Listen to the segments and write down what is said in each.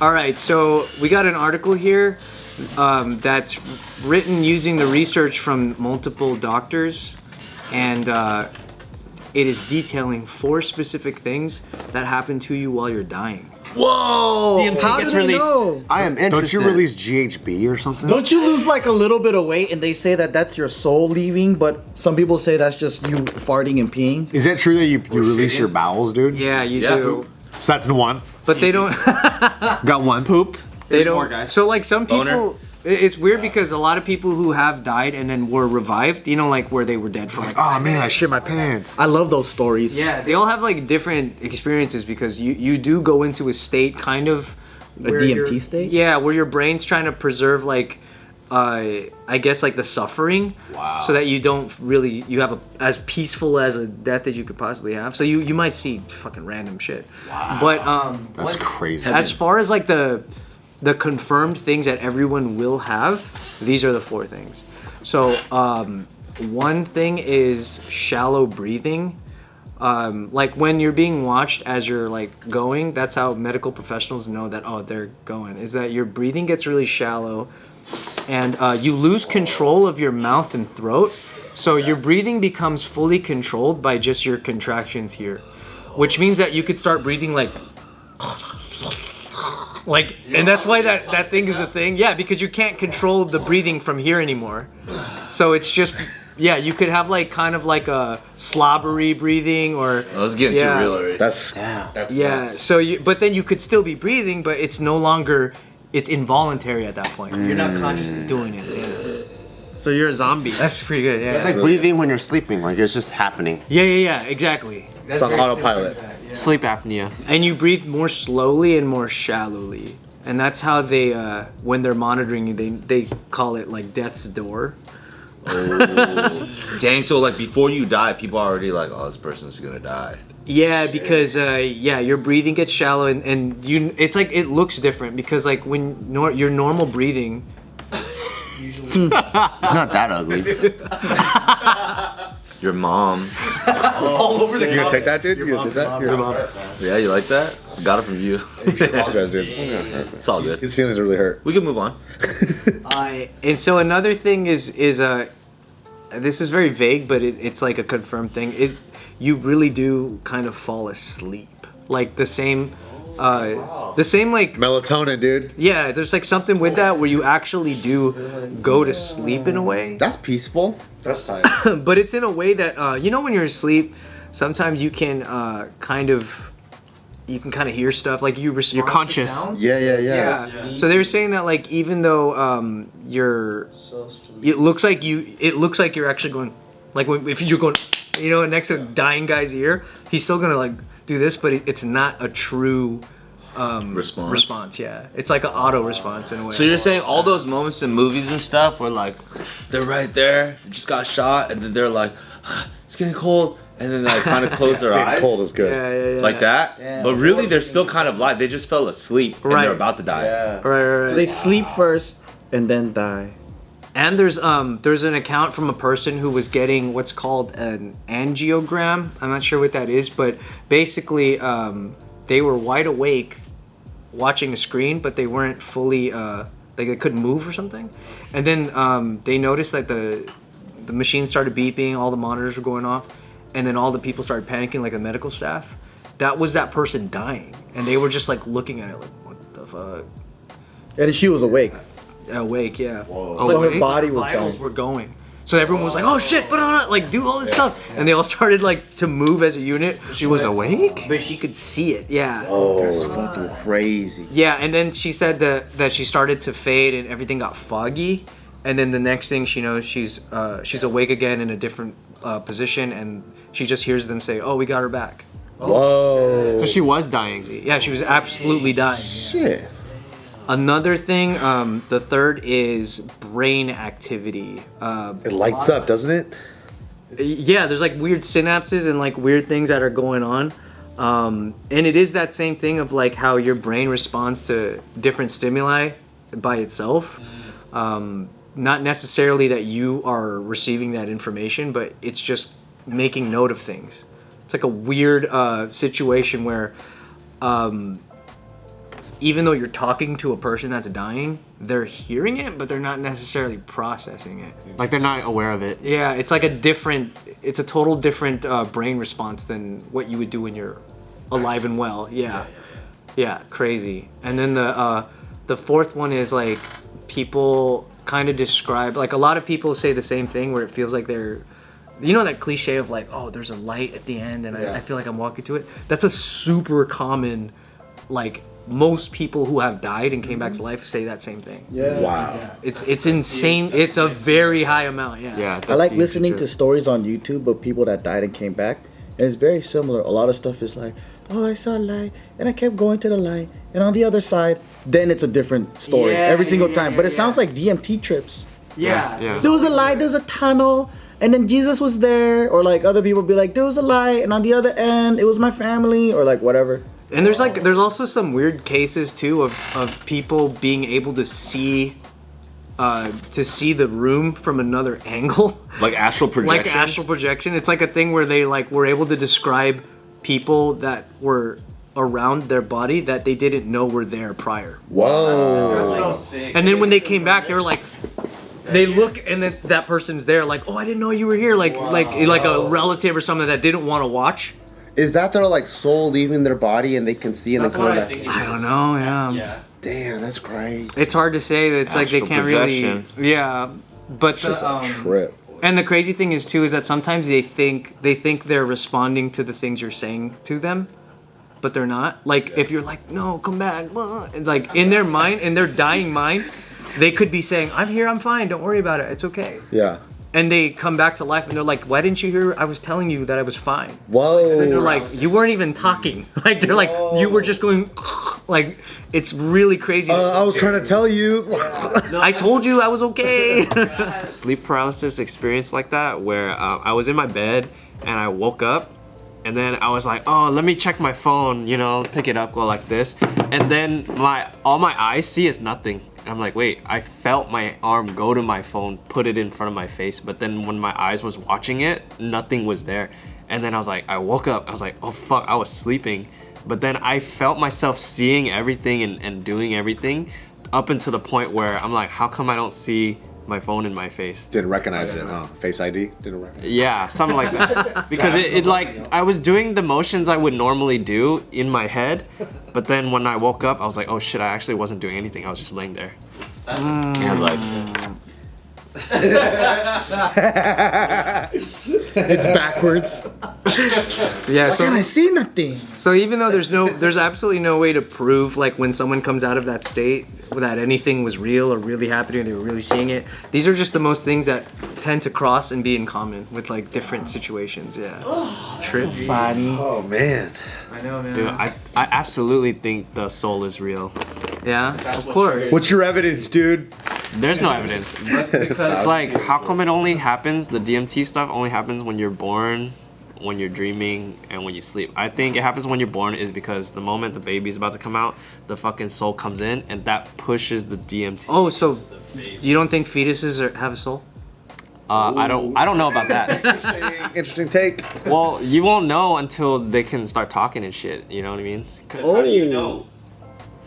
All right, so we got an article here that's written using the research from multiple doctors, and it is detailing 4 specific things that happen to you while you're dying. Whoa! DMT gets released. I am interested. Don't you release GHB or something? Don't you lose like a little bit of weight and they say that that's your soul leaving, but some people say that's just you farting and peeing? Is that true that you release your bowels, dude? Yeah, you do. So that's 1. But they don't. Got 1. Poop. They don't. More guys. So like some people, Boner. it's weird because a lot of people who have died and then were revived, you know, like where they were dead for like. Oh man, I shit my pants. I love those stories. Yeah, they all have like different experiences because you do go into a state kind of. A DMT state? Yeah, where your brain's trying to preserve like. I guess like the suffering, so that you don't really you have as peaceful as a death as you could possibly have. So you might see fucking random shit. Wow. But That's crazy. As far as like the confirmed things that everyone will have, these are the 4 things. So one thing is shallow breathing. Like when you're being watched as you're like going, that's how medical professionals know that they're going. Is that your breathing gets really shallow. And you lose control of your mouth and throat, so your breathing becomes fully controlled by just your contractions here, which means that you could start breathing like, and that's why that thing is a thing. Yeah, because you can't control the breathing from here anymore. So it's just, yeah, you could have like kind of like a slobbery breathing or. Oh, it's getting too real already. That's yeah. So but then you could still be breathing, but it's no longer. It's involuntary at that point. You're not consciously doing it. Yeah. So you're a zombie. That's pretty good. Yeah. It's like breathing when you're sleeping. Like it's just happening. Yeah. Exactly. It's on autopilot. Sleep apnea. And you breathe more slowly and more shallowly, and that's how they, when they're monitoring you, they call it like death's door. Oh. Dang. So like before you die, people are already like, oh, this person's gonna die. Yeah, because your breathing gets shallow, and it's like it looks different because like when your normal breathing. It's not that ugly. Your mom. All over the. You gonna take that, dude? You gonna take that? Your mom. Yeah, you like that? Got it from you. You should apologize, dude. It's all good. His feelings are really hurt. We can move on. And so another thing is this is very vague, but it's like a confirmed thing. You really do kind of fall asleep, like the same like Melatonin, dude. Yeah, there's like something with that where you actually do go to sleep in a way. That's peaceful. That's tight. But it's in a way that when you're asleep, sometimes you can kind of hear stuff like you respond. You're conscious. To sounds. Yeah. So they were saying that like even though it looks like you're actually going like if you're going next to a dying guy's ear, he's still gonna like do this, but it's not a true response. Yeah, it's like an auto response in a way. So you're saying all those moments in movies and stuff where like they're right there, they just got shot, and then they're like, it's getting cold, and then they kind of close their eyes. Cold is good. Yeah. Like that. Yeah. But really, they're still kind of live. They just fell asleep and they're about to die. Yeah. Right. They sleep first and then die. And there's an account from a person who was getting what's called an angiogram. I'm not sure what that is, but basically they were wide awake watching a screen, but they weren't fully like they couldn't move or something. And then they noticed that the machine started beeping, all the monitors were going off, and then all the people started panicking, like the medical staff. That was that person dying, and they were just like looking at it like, what the fuck? And she was awake. Awake, yeah. Whoa. But her body was vitals dying. were going. So everyone was like, "Oh shit, put on it!" Like do all this stuff, and they all started like to move as a unit. She was awake, but she could see it. Yeah. Oh, that's fucking crazy. Yeah, and then she said that she started to fade and everything got foggy, and then the next thing she knows, she's awake again in a different position, and she just hears them say, "Oh, we got her back." Whoa. So she was dying. Yeah, she was absolutely dying. Shit. Another thing, the third is brain activity. It lights up, doesn't it? Yeah, there's like weird synapses and like weird things that are going on. And it is that same thing of like how your brain responds to different stimuli by itself. Not necessarily that you are receiving that information, but it's just making note of things. It's like a weird situation where even though you're talking to a person that's dying, they're hearing it, but they're not necessarily processing it. Like they're not aware of it. Yeah, it's like it's a total different brain response than what you would do when you're alive and well. Yeah, crazy. And then the fourth one is like people kind of describe, like a lot of people say the same thing where it feels like they're, you know, that cliche of like, oh, there's a light at the end and I feel like I'm walking to it. That's a super common, like most people who have died and came back to life say that same thing. Yeah. Wow. It's insane. It's a very high amount. Yeah. I like listening to stories on YouTube of people that died and came back, and it's very similar. A lot of stuff is like, oh, I saw a light, and I kept going to the light, and on the other side, then it's a different story every single time. But it sounds like DMT trips. Yeah. There was a light, there's a tunnel, and then Jesus was there, or like other people be like, there was a light, and on the other end, it was my family, or like whatever. And there's also some weird cases too of people being able to see the room from another angle. Like astral projection. Like astral projection. It's like a thing where they like were able to describe people that were around their body that they didn't know were there prior. Whoa. And then when they came back, they were like, they look and then that person's there like, oh, I didn't know you were here. Like a relative or something that didn't want to watch. Is that their like soul leaving their body and they can see and they come back? I don't know. Yeah. Damn, that's crazy. It's hard to say. It's like they Astral can't projection. really. Yeah. But Just a trip. and the crazy thing is too is that sometimes they think they're responding to the things you're saying to them, but they're not. Like if you're like, no, come back, and like in their mind, in their dying mind, they could be saying, I'm here, I'm fine, don't worry about it, it's okay. Yeah. And they come back to life and they're like, why didn't you hear? I was telling you that I was fine. Whoa. And they're like, you weren't even talking. Like they're like, you were just going, like it's really crazy. I was trying to tell you. I told you I was okay. Sleep paralysis experience like that where I was in my bed and I woke up and then I was like, oh, let me check my phone, you know, pick it up, go like this, and then all my eyes see is nothing. And I'm like, wait, I felt my arm go to my phone, put it in front of my face, but then when my eyes was watching it, nothing was there. And then I was like, I woke up, I was like, oh fuck, I was sleeping. But then I felt myself seeing everything and doing everything up until the point where I'm like, how come I don't see my phone in my face? Didn't recognize it, huh? Face ID? Didn't recognize it. Yeah, something like that. Because it like, I was doing the motions I would normally do in my head, but then when I woke up, I was like, oh shit, I actually wasn't doing anything. I was just laying there. Keen's like, It's backwards. Yeah, so I see nothing. So even though there's absolutely no way to prove like when someone comes out of that state that anything was real or really happening or they were really seeing it, these are just the most things that tend to cross and be in common with like different situations. Yeah. Trippy. Oh, man. I know, man. Dude, I absolutely think the soul is real. Yeah, of course. What's your evidence, dude? There's no evidence. It's like, how come it only happens, the DMT stuff only happens when you're born, when you're dreaming, and when you sleep? I think it happens when you're born is because the moment the baby's about to come out, the fucking soul comes in, and that pushes the DMT. Oh, so you don't think fetuses have a soul? I don't know about that. Interesting take. Well, you won't know until they can start talking and shit, you know what I mean? 'Cause how do you know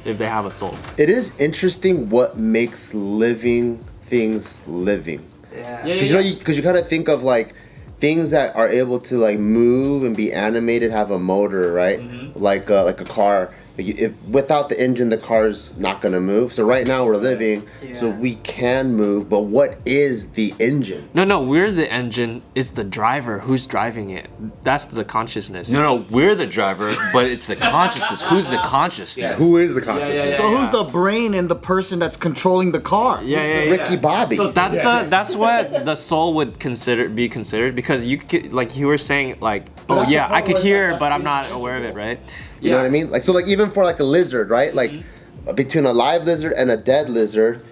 if they have a soul? It is interesting what makes living things living. Yeah. Because you kind of think of like things that are able to like move and be animated have a motor, right? Like a car. If without the engine, the car's not gonna move. So right now we're living, so we can move. But what is the engine? No, we're the engine. It's the driver who's driving it. That's the consciousness. no, we're the driver, but it's the consciousness. Who's the consciousness? Who is the consciousness? So who's the brain and the person that's controlling the car? Yeah. Ricky Bobby. So that's what the soul would be considered, because you could, like you were saying, like, oh yeah, I could hear, but I'm not aware of it, right? You know what I mean? Like, so like even for like a lizard, right? Like between a live lizard and a dead lizard,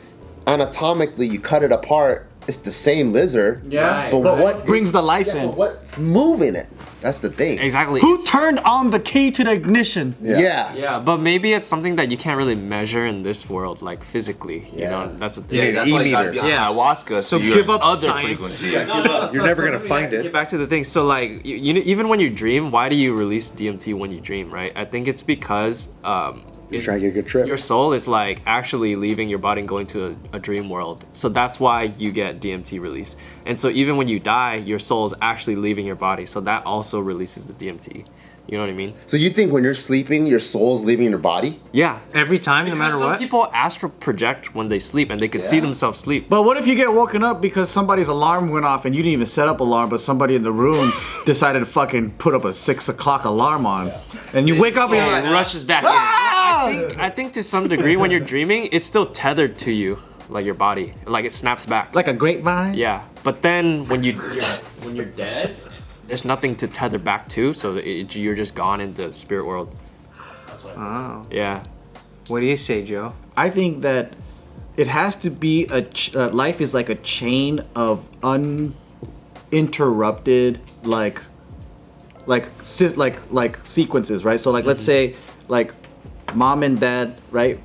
anatomically you cut it apart, it's the same lizard. Yeah. But what brings the life but in? what's moving it? That's the thing. Exactly. Who turned on the key to the ignition? Yeah, but maybe it's something that you can't really measure in this world, like physically. You know, that's the thing. Yeah, that's why you gotta be on ayahuasca. So you give have up other science. frequencies. You're never going to find Get it. back to the thing. So like, you know, even when you dream, why do you release DMT when you dream, right? I think it's because You're trying to get a good trip. your soul is like actually leaving your body and going to a dream world. So that's why you get DMT release. And so even when you die, your soul is actually leaving your body. So that also releases the DMT. You know what I mean? So you think when you're sleeping, your soul's leaving your body? Yeah. Every time, no matter Some what. people astral project when they sleep and they could see themselves sleep. But what if you get woken up because somebody's alarm went off and you didn't even set up alarm, but somebody in the room decided to fucking put up a 6 o'clock alarm on, and you wake up and you're like, rushes back in. I think to some degree when you're dreaming, it's still tethered to you, like your body, like it snaps back. like a grapevine. Yeah, but then when you're dead, there's nothing to tether back to, so you're just gone into the spirit world. That's what Oh. Yeah. What do you say, Joe? I think that it has to be life is like a chain of uninterrupted like sequences, right? So like let's say like mom and dad, right?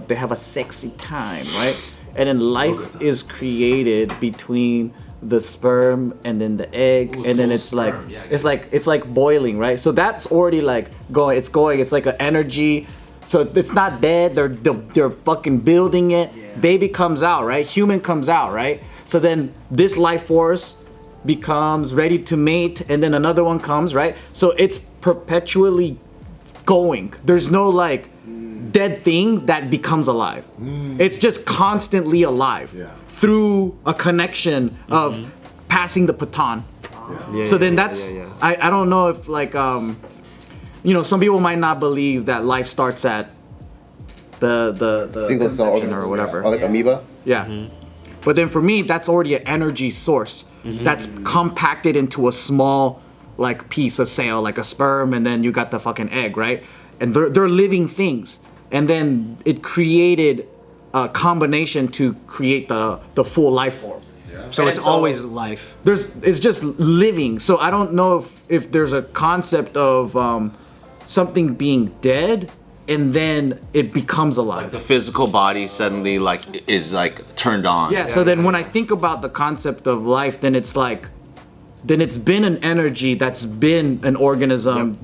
They have a sexy time, right? And then life is created between the sperm and then the egg, and then it's like boiling, right? So that's already like going. It's like an energy. So it's not dead. They're fucking building it. Yeah. Baby comes out, right? Human comes out, right? So then this life force becomes ready to mate, and then another one comes, right? So it's perpetually going. There's no like dead thing that becomes alive. It's just constantly alive through a connection of passing the baton. So then that's I don't know if like some people might not believe that life starts at the Single cell conception organism or whatever. Or like amoeba? Yeah. But then for me, that's already an energy source that's compacted into a small like piece of cell, like a sperm, and then you got the fucking egg, right? And they're living things. And then it created a combination to create the full life form. So it's always life. It's just living. So I don't know if there's a concept of something being dead and then it becomes alive. The physical body suddenly is turned on. Yeah, so then when I think about the concept of life, then it's been an energy that's been an organism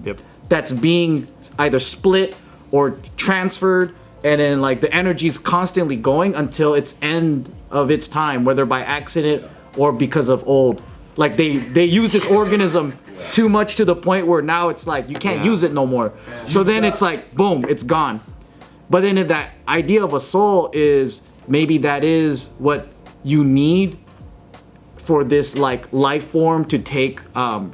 that's being either split or transferred, and then like the energy's constantly going until its end of its time, whether by accident or because of old. Like they use this organism too much to the point where now it's like you can't use it no more. So then it's like boom, it's gone. But then that idea of a soul is maybe that is what you need for this like life form to take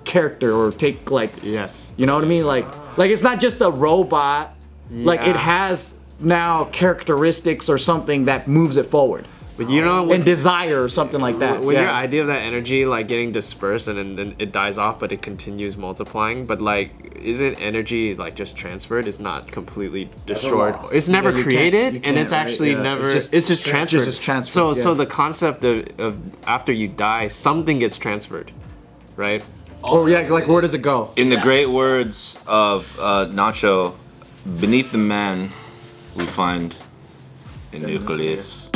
character or take like you know what I mean? Like it's not just a robot. Like it has now characteristics or something that moves it forward. But you know, and desire or something like that. With your idea of that energy like getting dispersed and then it dies off, but it continues multiplying. But like, isn't energy like just transferred? It's not completely destroyed. It's never created, and it's actually never. It's just transferred. So the concept of after you die, something gets transferred, right? Oh yeah, like where does it go? In the great words of Nacho, beneath the man, we find a nucleus.